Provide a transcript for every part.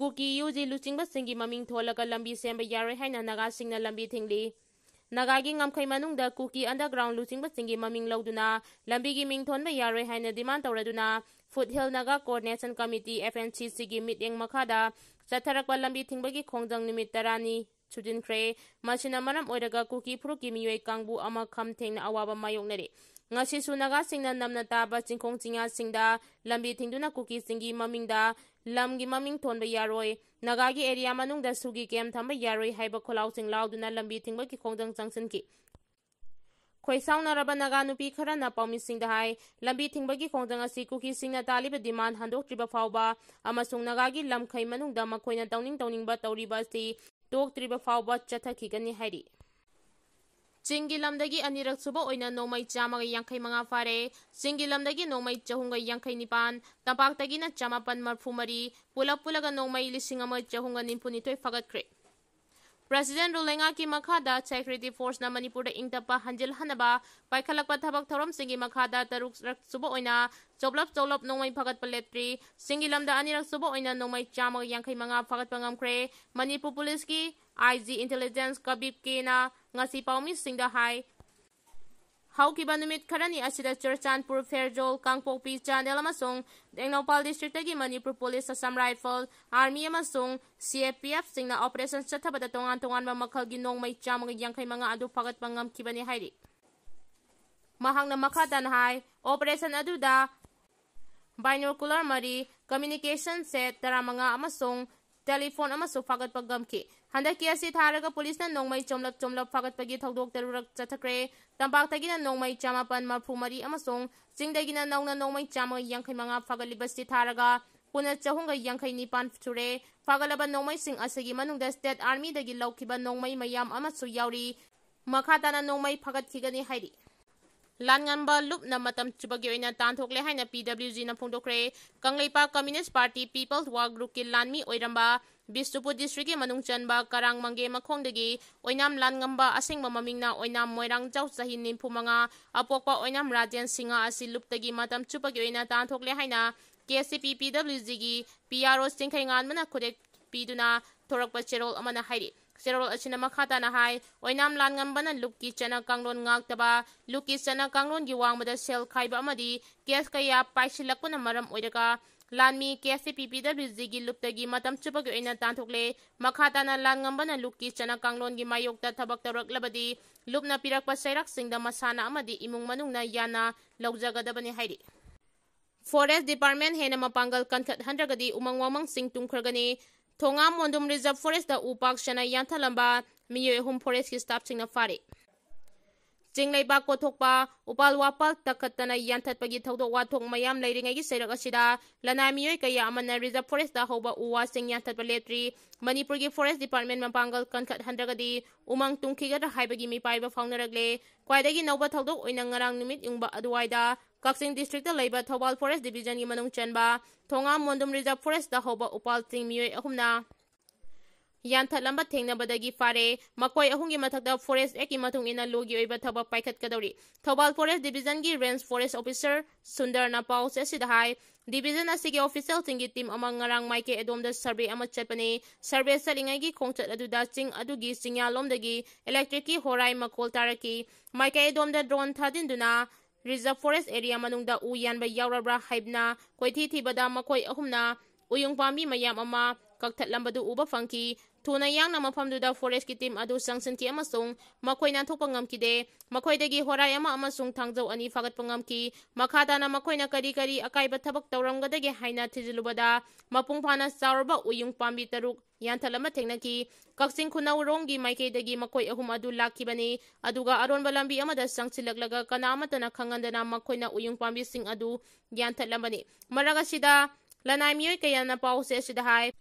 Kuki Yuji Luchingba Singi Maming Tholaga Lambi Semba Yaroi Haina Naga Singna Lambi Thingli. Nagagi ngamkai manungda Kuki underground Luchingba Singi Maming Lauduna, Lambigi Ming Thonduna Yaroi Haina demand Tauraduna, Foothill Naga Coordination Committee FNCC gi meeting makada, Satarakwa Lambi Thingbagi Khongjang Nimit Tarani, Chudin Kre, Machina Manam Oidaga Kuki Pruki Miwe Kangbu Ama Kam Ting Awaba Mayong Neri. Ngasi su naga singna namna taba chingkong chinga singda lambi thingduna Kuki singi mamingda lamgi maming thonba yaroi nagagi area manungda sugi kem thamba yaroi haiba kholau sing lauduna lambi thingba ki khongjang changsanki khoisaung naraba naga nupi khara na paumi singda hai lambi thingba ki khongjang asi Kuki singna taliba demand handok triba fauba amasung nagagi lamkhai manungda makhoina tawning ba tawriba si tok triba fauba chathakigani hairi Chingi lamdagi anirak suba oina nomai chamaga yangkai manga fare, Chingi lamdagi nomai chahunga yangkai nipan, tampaktagi na chamapan marfumari, pula-pulaga nomai lisingama chahunga nimpunitoy fagatkre. President Rulenga ki makada Security Force na Manipur ingtapa hanjil hanaba, paikalakpa thabak thorom singi makada taruk rak suba oina, joblap nomai fagat paletri, Singi lamda anirak suba oina nomai chamaga yangkai manga fagat pangamkre, Manipur Police ki IG Intelligence Kabib Kena ngasi paumi singda hai haukiba numit kharani asida Churchanpur Fairjol Kangpokpi Channel amasung Dengnopal District gi Manipur Police Assam Rifle Army amasung CFPF singna operation chathabada tongan ma makhalgi nongmai chamaga yangkai manga adu pagat pangam kibani hairi mahangna makhadan hai operation aduda binocular mari communication set taramanga amasung telephone amasung fagat pagamki Handaki asi tharaga police na nongmai chomlap fagat pagi thodok tarurak chathakre tampaktagi na nongmai chamapan marfumari amasong singdagi na nauna nongmai chama yangkai manga fagalibasti tharaga puna chahunga yangkai nipan chure fagalaba nongmai sing asagi manungda state army dagi laukiba nongmai mayam amasu yauri makhatana nongmai fagat khigani hairi Langanba loop na matam chubagi oina tanthokle haina PWG na phongdokre Kangleipa Communist Party People's Work Group ki lanmi oiramba Bisnupur District ki manung chanba Karang Mangge Makhongdagi oinam langamba asingba mamingna oinam moirang jau sahi nimpu manga apokpa oinam Rajan Singa asi luptagi matam chubagi oina tanthokle haina KCP PWG gi PRO singkhai ngan mana khudek piduna thorakpa cherol amana hairi Serol asina makhata na hai oinam langamba na lupki chana kanglon ngaktaba lupki chana kanglon gi wangmada sel khaiba amadi kes kaya paisilakuna maram oidaka Lanmi KCP PWG gi luptagi matam chupagi oina tanthokle makhata na langamba na lupki chana kanglon gi mayokta thabak tarak labadi lupna pirakpa sairak singda masana amadi imung manungna yana lawjagadabani hairi Forest Department hena mapangal kankhat handragadi umang sing tungkhragani Thongam Mondum Reserve Forest da upak shana yanthalamba miyo hum forest ki staff singna fari Jinglaiba kothokpa upal wapal takhatana yanthatpagi thodok wathok mayam leiringai gi sairak asida lana miyo kaya amana reserve forest da hoba uwa sing yanthatpa letri Manipur gi Forest Department mapangal kankhat handragadi umang tungkhigada haibagi mipaiba faunaragle kwaidagi nauba thodok oina ngarang numit yungba aduwaida Kaksing District da leiba Thobal Forest Division gi manung chanba Thongam Mondum Reserve Forest da hoba upal ting miyo ahumna Yanthalamba thengnabadagi fare makoi ahungi mathakda forest eki matung ina logi oiba thabak paikhat kadori Thobal Forest Division gi Range Forest Officer Sundar Napau sesida hai Division asigi official tingi team amang ngarang maike edomda survey ama chatpane survey salingai gi khongchat aduda ching adugi singyalomdagi electric ki horai makol taraki maike edomda drone thadinduna Reserve Forest area manungda uyanba yaurabra haibna koithi thibada makoi ahumna uyung pami mayam ama kakthatlambadu uba fangki Thuna yang na mafamduda forest ki team adu sangsan ki amasung makoi na thokpa ngamkide makoidagi horai ama amasung thangjau ani fagat pangamki makhata na makoi na kari akaiba thabak tawramgadagi haina thijilubada mapung phana saurba uyung pambi taruk yanthalama thengnaki Kaksing Khunau Rongi maikeidagi makoi ahum adu lakibani aduga aronba lambi amada sangsilaklaga kana amatana khangandana makoi na uyung pambi sing adu yanthatlambani maraga sida lanai miyoy kaya na pause sida hai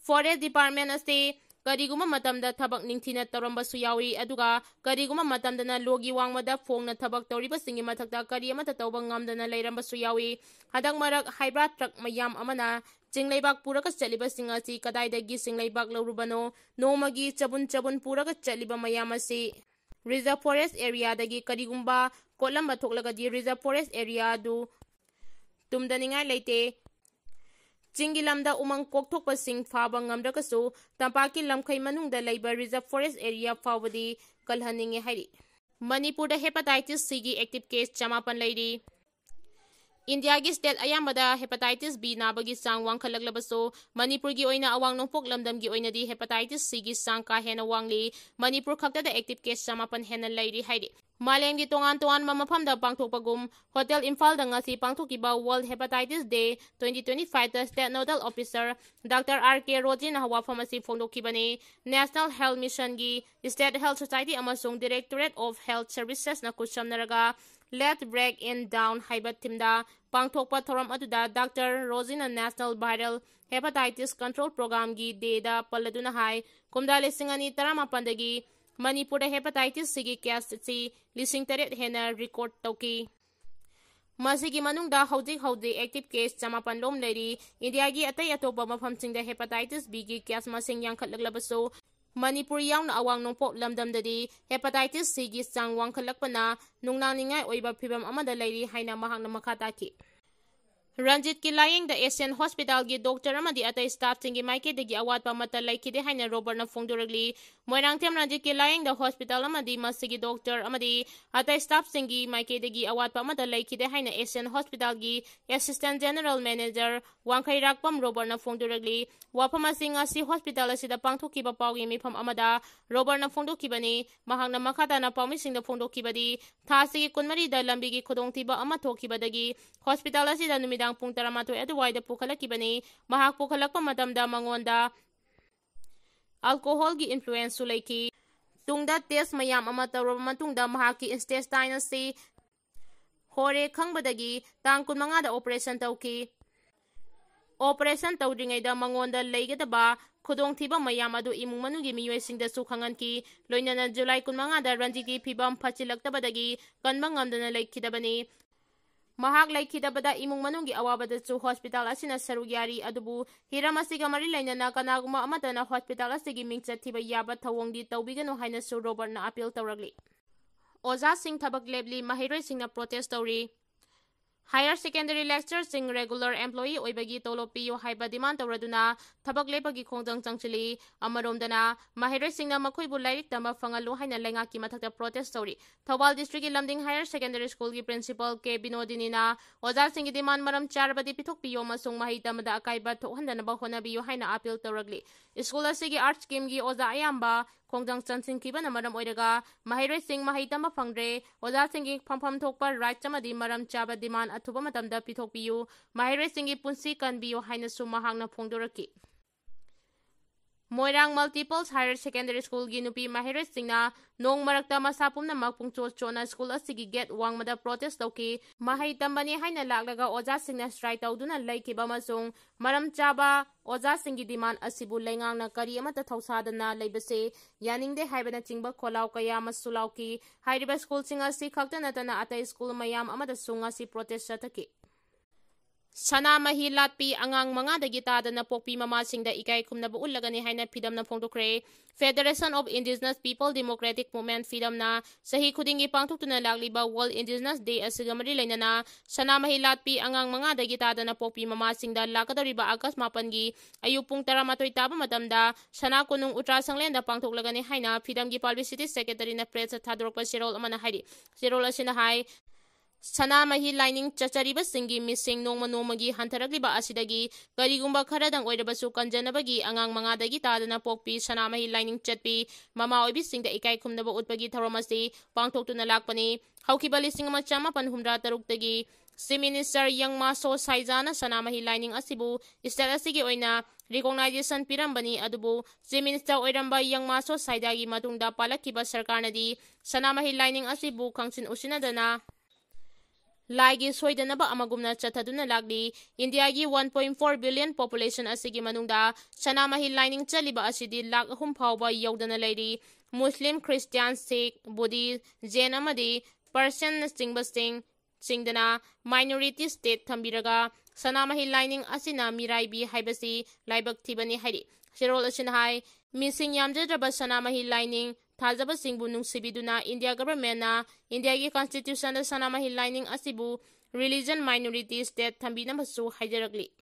Forest Department asti kariguma matamda thabak ningthina taramba suyawi aduga kariguma matamda na logi wangmada phongna thabak tawriba singi mathakta kari amata tawba ngamdana leiramba suyawi hadang marak hybrid truck mayam amana Jingleibak puraka chaliba singasi kadaidagi singleibak lorubano nomagi chabun puraka chaliba mayam asi Reserve Forest area dagi karigumba kolamba thoklagadi Reserve Forest area du tumdaningai leite Chingi lamda umang kokthokpasing faba ngamdrakasu tampaki lamkhai manungda leiba reserve forest area fawadi kalhaninge hairi. Manipurda hepatitis C gi active case chamapan leiri. India gi state ayambada hepatitis B nabagi sang wangkhalaglabaso Manipur gi oina awang nongpok lamdam gi oina di hepatitis C gi sang ka hena wangli Manipur khakta da active case chamapan hena leiri hairi. Malem gi tongan mamafamda pangthokpagum Hotel Imphal da ngasi pangthokiba World Hepatitis Day 2025 da State Nodal Officer Dr. R.K. Rojin hawafam asi fongdokkibani National Health Mission gi State Health Society amasung Directorate of Health Services na kusamnaraga Let Break in Down haiba timda pangthokpa thoram aduda Dr. Rojina National Viral Hepatitis Control Program gi deda paladuna hai kumda lisingani taramapandagi Manipurda hepatitis C gi case si lising taret hena record tauki. Masigi manungda haudik active case chamapan lom leiri India gi atai atopa mafamsingda hepatitis B gi case masing yangkhatlaglabaso Manipur yauna awang nongpok lamdamdadi hepatitis C gi sang wangkhalakpana nungnaningai oiba phibam amada leiri haina mahakna makhataki. Ranjit ki laying the Asian Hospital gi doctor amadi atai staff singi maike degi awat pamata laikide haina Robert na Fongdoklkli moirang tem Ranjit ki laying the hospital amadi masigi doctor amadi atai staff singi maike degi awat pamata laikide haina Asian Hospital gi Assistant General Manager wangkhai rakpam Robert na Fongdoklkli wapamasi ngasi hospital asida pangthokiba pawgi mifam amada Robert na Fongdokkibani mahakna makhata na pawmising da Fongdokkibadi thasigi kunmari da lambi gi khudongtiba ama thokibadagi hospital asida numidang pung taramatoi aduwaida pukhalakibani mahak pukhalakpa matamda mangonda alcohol gi influence sulaiki tungda test mayam ama tawraba matungda mahaki intestine si hore khangbadagi tang 15 da operation tauki operation tawdringaida mangonda leigadaba khudongthiba mayam adu imung manugi miyoisingda su khanganki loinana July 15 da ranjiki phibam phachilaktabadagi kanba ngamdana laikhidabani mahak laikhidabada imung manunggi awabada chu hospital asina sarugyari adubu hiramasiga mari lainana kanaguma amatana hospital asigi mingchathiba yaba thawongdi tawbigano haina su Robert na appeal tawragli Oza sing thabak lebli mahiroi singna protest tawri Higher secondary lecturer sing regular employee oibagi tolopiyo haiba demand tawraduna thabak lebagi khongjang changchili amaromdana mahiroi singna makhoibu lairik tama fangalu haina lengaki mathakta protest tawri Thobal district lamding higher secondary school gi principal K Binodini na oza singi demand maram charbadi pithokpiyo masung mahi tamada akaiba thokhandana ba honabiyo haina appeal tawragli school asigi arts scheme gi oza ayamba Khongjang Kansinlkli na maram oiraga mahiroi sing mahi tama phangre oza singi phampham thokpa right chamadi maram chaba demand athuba matamda pithokpiyu mahiroi singi punsi kanbiyo haina su mahakna phongdoraki Moirang Multiples Higher Secondary School gi nupi mahiroi singna nong marakta masapumna makpungcho chona school asigi get wangmada protest tauki mahai tambani haina laklaga oza singna strike tawduna laikiba masung maram chaba oza singi demand asibu lengangna kari amata thausadana leibase yaningde haibana chingba kholaw kaya masulauki hairiba school singa si khakta natana atai school mayam amada sunga si protest chataki Sana mahi latpi angang mga dagita na pokpi mamasing da ikay kumnaba ulagani haina pidam na Fongdoklkli Federation of Indigenous People Democratic Movement Freedom na sahi kudingi pangtuktuna lagliba World Indigenous Day asigamari laina na sana mahi latpi angang mga dagita na pokpi mamasing da lakadariba August 8 gi ayupung taramatoy taba matamda sana kunung ultrasanglen da pangtuklagani haina pidam gi Publicity Secretary na press thadrokpa sirol amana hairi sirol asina hai Sana mahi lining chachariba singi missing nongma nomagi hantaragliba asidagi karigumba kharadang oirabasu kanjanabagi angang mga dagi tadana pokpi sana mahi lining chatpi mama oibi singda ikai khumnaba utpagi tharamasi pangthoktuna lakpani haukiba lising ama chama panhumra taruktagi Si Minister Yang Maso Saizana sana mahi lining asibu state asigi oina recognition pirambani adubu Si Minister oiramba Yang Maso Saidagi matungda palakiba sarkarnadi sana mahi lining asibu khangsin usinadana Lagi soidanaba amagumna chathaduna lagli India gi 1.4 billion population asigi manungda sana mahi lining chaliba asidi lakh ahum phawba yaudana leiri Muslim Christian Sikh Buddhist Jain amadi Persian singdana minority state thambiraga sana mahi lining asina miraibi haibasi laibak thibani hairi Shirol asina hai missing yamjadraba sana mahi lining Thajaba singbu nungsibiduna India government na India gi constitution da sana mahi lining asibu religion minority state thambina basu haijaragli